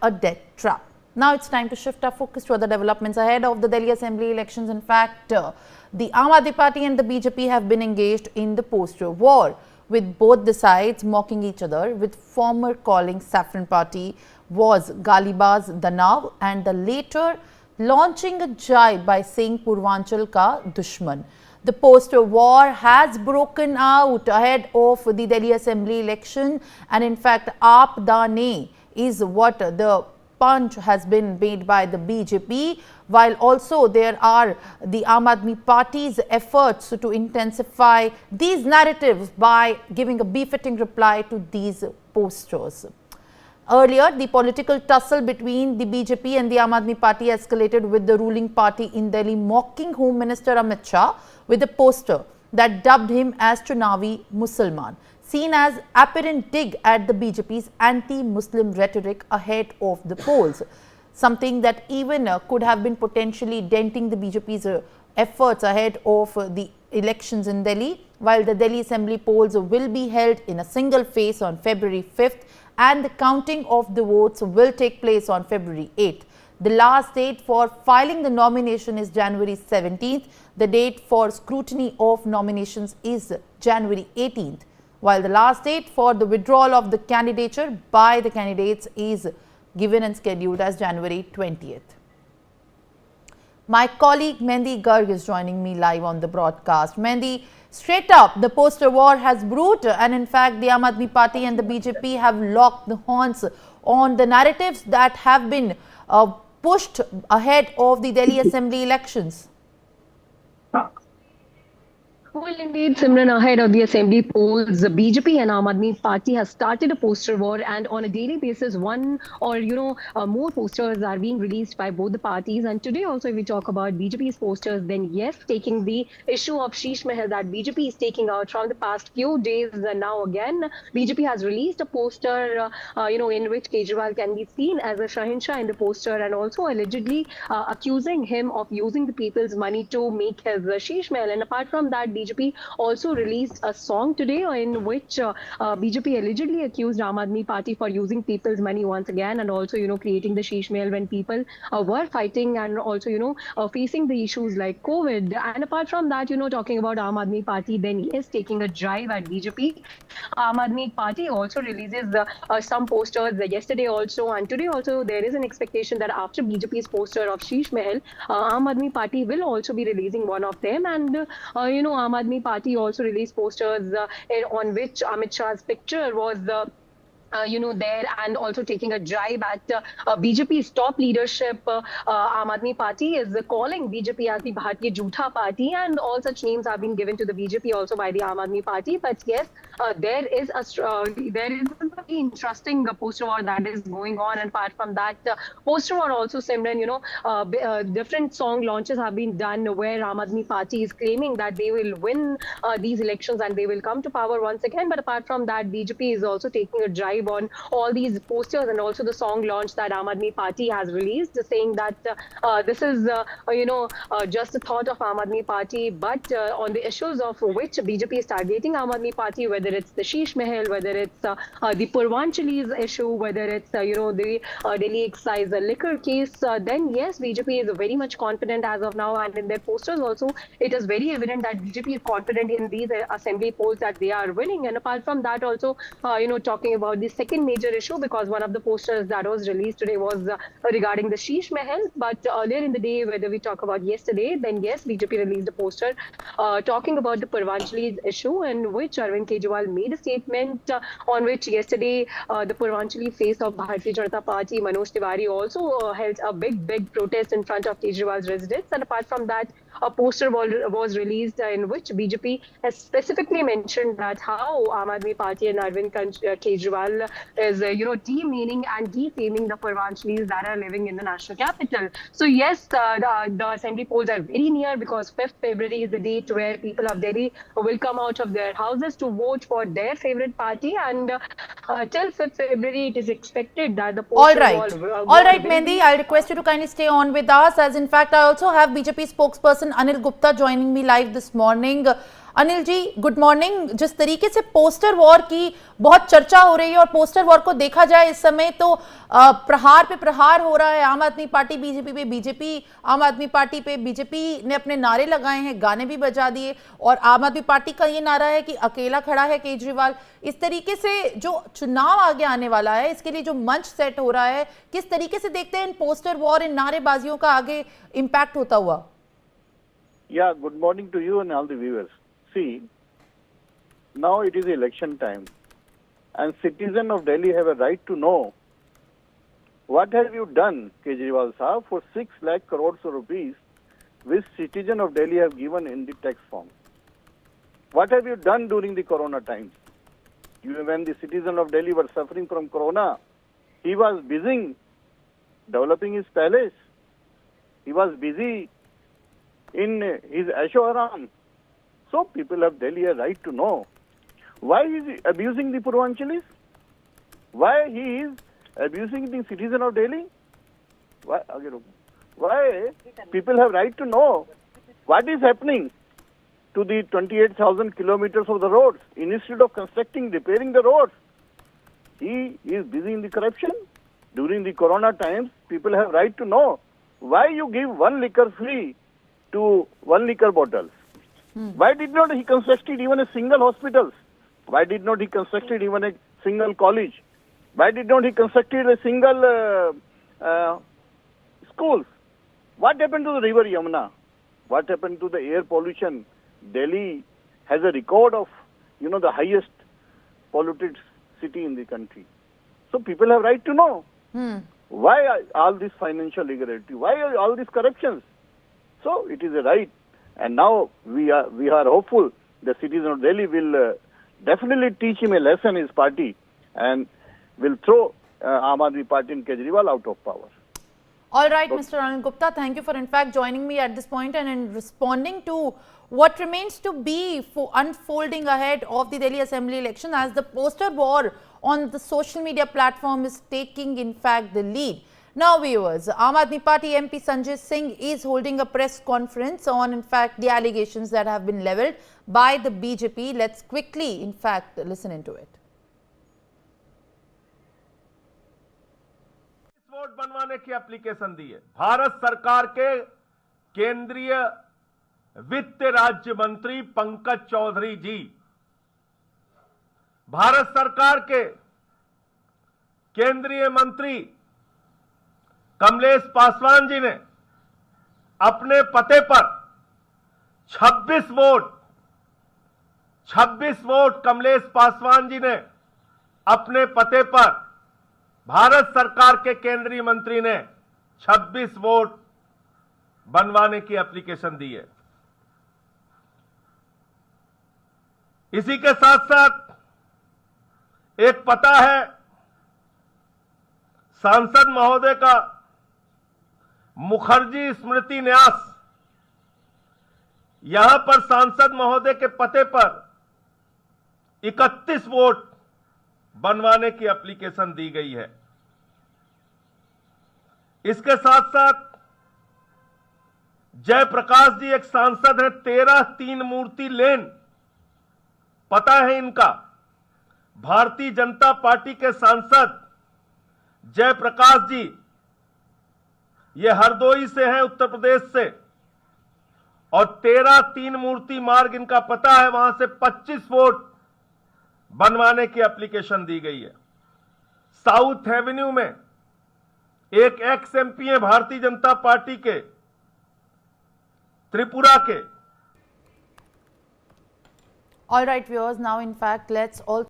a death trap. Now it's time to shift our focus to other developments ahead of the Delhi Assembly elections. In fact, the Aam Aadmi Party and the BJP have been engaged in the poster war, with both the sides mocking each other, with former calling Saffron Party was Galibaz Danav and the later launching a jibe by saying Purvanchal ka dushman. The poster war has broken out ahead of the Delhi Assembly election, and in fact, Aap Dane is what the punch has been made by the BJP, while also there are the Aam Aadmi Party's efforts to intensify these narratives by giving a befitting reply to these posters. Earlier, the political tussle between the BJP and the Aam Aadmi Party escalated with the ruling party in Delhi mocking Home Minister Amit Shah with a poster that dubbed him as Chunavi Musalman, seen as apparent dig at the BJP's anti-Muslim rhetoric ahead of the polls, something that even could have been potentially denting the BJP's efforts ahead of the elections in Delhi, while the Delhi Assembly polls will be held in a single phase on February 5th and the counting of the votes will take place on February 8th. The last date for filing the nomination is January 17th. The date for scrutiny of nominations is January 18th, while the last date for the withdrawal of the candidature by the candidates is given and scheduled as January 20th. My colleague Mehendi Garg is joining me live on the broadcast. Mehendi, straight up, the poster war has brewed, and in fact, the Aam Aadmi Party and the BJP have locked the horns on the narratives that have been pushed ahead of the Delhi Assembly elections. Well, indeed, Simran, ahead of the assembly polls, the BJP and Aam Aadmi Party has started a poster war, and on a daily basis, one or more posters are being released by both the parties. And today, also, if we talk about BJP's posters, then yes, taking the issue of Sheesh Mahal that BJP is taking out from the past few days. Now again, BJP has released a poster, in which Kejriwal can be seen as a Shahinshah in the poster, and also allegedly accusing him of using the people's money to make his Sheesh Mahal. And apart from that, BJP also released a song today in which BJP allegedly accused Aam Aadmi Party for using people's money once again, and also creating the Sheesh Mahal when people were fighting and also facing the issues like COVID. And apart from that, talking about Aam Aadmi Party, then yes, taking a drive at BJP. Aam Aadmi Party also releases some posters yesterday also, and today also there is an expectation that after BJP's poster of Sheesh Mahal, Aam Aadmi Party will also be releasing one of them. And Aam Aadmi Party also released posters on which Amit Shah's picture was there, and also taking a drive at BJP's top leadership. Aam Aadmi Party is calling BJP as the Bharatiya Jhootha Party, and all such names have been given to the BJP also by the Aam Aadmi Party. But yes, there is a very interesting poster war that is going on. And apart from that, poster war also, Simran, different song launches have been done where Aam Aadmi Party is claiming that they will win these elections and they will come to power once again. But apart from that, BJP is also taking a drive on all these posters and also the song launch that Aam Aadmi Party has released, saying that this is just a thought of Aam Aadmi Party, but on the issues of which BJP is targeting Aam Aadmi Party, whether it's the Sheesh Mahal, whether it's the Purvanchali's issue, whether it's the Delhi excise liquor case, then yes, BJP is very much confident as of now, and in their posters also it is very evident that BJP is confident in these assembly polls that they are winning. And apart from that also, talking about the second major issue, because one of the posters that was released today was regarding the Sheesh Mahal. But earlier in the day, whether we talk about yesterday, then yes, BJP released a poster talking about the Purvanchali's issue, in which Arvind Kejriwal made a statement on which yesterday the Purvanchali face of Bharatiya Janata Party, Manoj Tiwari, also held a big protest in front of Kejriwal's residence. And apart from that, a poster was released in which BJP has specifically mentioned that how Aam Aadmi Party and Arvind Kejriwal is, demeaning and defaming the Purvanchalis that are living in the national capital. So yes, the assembly polls are very near, because 5th February is the date where people of Delhi will come out of their houses to vote for their favorite party, and till 5th February it is expected that the poster All right, Mehendi, I'll request you to kindly stay on with us, as in fact I also have BJP spokesperson Anil Gupta joining me live this morning. Anil ji, good morning. जिस तरीके से poster war की बहुत चर्चा हो रही है और पोस्टर वॉर को देखा जाए इस समय तो प्रहार पे प्रहार हो रहा है। आम आदमी पार्टी बीजेपी पे, बीजेपी आम आदमी पार्टी पे। बीजेपी ने अपने नारे लगाए हैं, गाने भी बजा दिए, और आम आदमी पार्टी का ये नारा है कि अकेला खड़ा है केजरीवाल। इस तरीके से जो चुनाव आगे आने वाला है, इसके लिए जो मंच सेट हो रहा है, किस तरीके से देखते हैं इन पोस्टर वॉर, इन नारेबाजियों का आगे इम्पैक्ट होता हुआ? Yeah, good morning to you and all the viewers. See, now it is election time, and citizens of Delhi have a right to know what have you done, Kejriwal Saab, for 6 lakh crores of rupees which citizens of Delhi have given in the tax form. What have you done during the corona times? When the citizens of Delhi were suffering from corona, he was busy developing his palace. He was busy in his Ashoram. So people of Delhi have right to know why he is abusing the Purvanchalis, why he is abusing the citizen of Delhi. Why people have right to know what is happening to the 28,000 kilometers of the roads. Instead of constructing, repairing the roads, he is busy in the corruption. During the corona times, people have right to know why you give one liquor free to one liquor bottles. Why did not he constructed even a single hospital? Why did not he constructed even a single college? Why did not he constructed a single schools? What happened to the river Yamuna? What happened to the air pollution? Delhi has a record of, the highest polluted city in the country. So people have right to know why all this financial irregularity, why all these corruptions. So it is a right, and now we are hopeful the citizens of Delhi will definitely teach him a lesson, his party, and will throw Aam Aadmi Party and Kejriwal out of power. All right, Mr. Anil Gupta, thank you for in fact joining me at this point and in responding to what remains to be unfolding ahead of the Delhi Assembly election, as the poster war on the social media platform is taking in fact the lead. Now viewers, Aam Aadmi Party MP Sanjay Singh is holding a press conference on in fact the allegations that have been levelled by the BJP. Let's quickly in fact listen into it. Vote बनवाने की application दी है। भारत सरकार के केंद्रीय वित्त राज्य मंत्री पंकज चौधरी जी, भारत सरकार के केंद्रीय मंत्री कमलेश पासवान जी ने अपने पते पर 26 वोट कमलेश पासवान जी ने अपने पते पर, भारत सरकार के केंद्रीय मंत्री ने 26 वोट बनवाने की एप्लीकेशन दी है। इसी के साथ साथ एक पता है सांसद महोदय का, मुखर्जी स्मृति न्यास। यहां पर सांसद महोदय के पते पर 31 वोट बनवाने की एप्लीकेशन दी गई है। इसके साथ साथ जयप्रकाश जी एक सांसद है, 13 तीन मूर्ति लेन, पता है इनका। भारतीय जनता पार्टी के सांसद जयप्रकाश जी, ये हरदोई से हैं, उत्तर प्रदेश से, और 13 तीन मूर्ति मार्ग इनका पता है, वहां से 25 वोट बनवाने की एप्लीकेशन दी गई है। साउथ एवेन्यू में एक एक्स एमपी है भारतीय जनता पार्टी के, त्रिपुरा के। All right viewers, now in fact let's all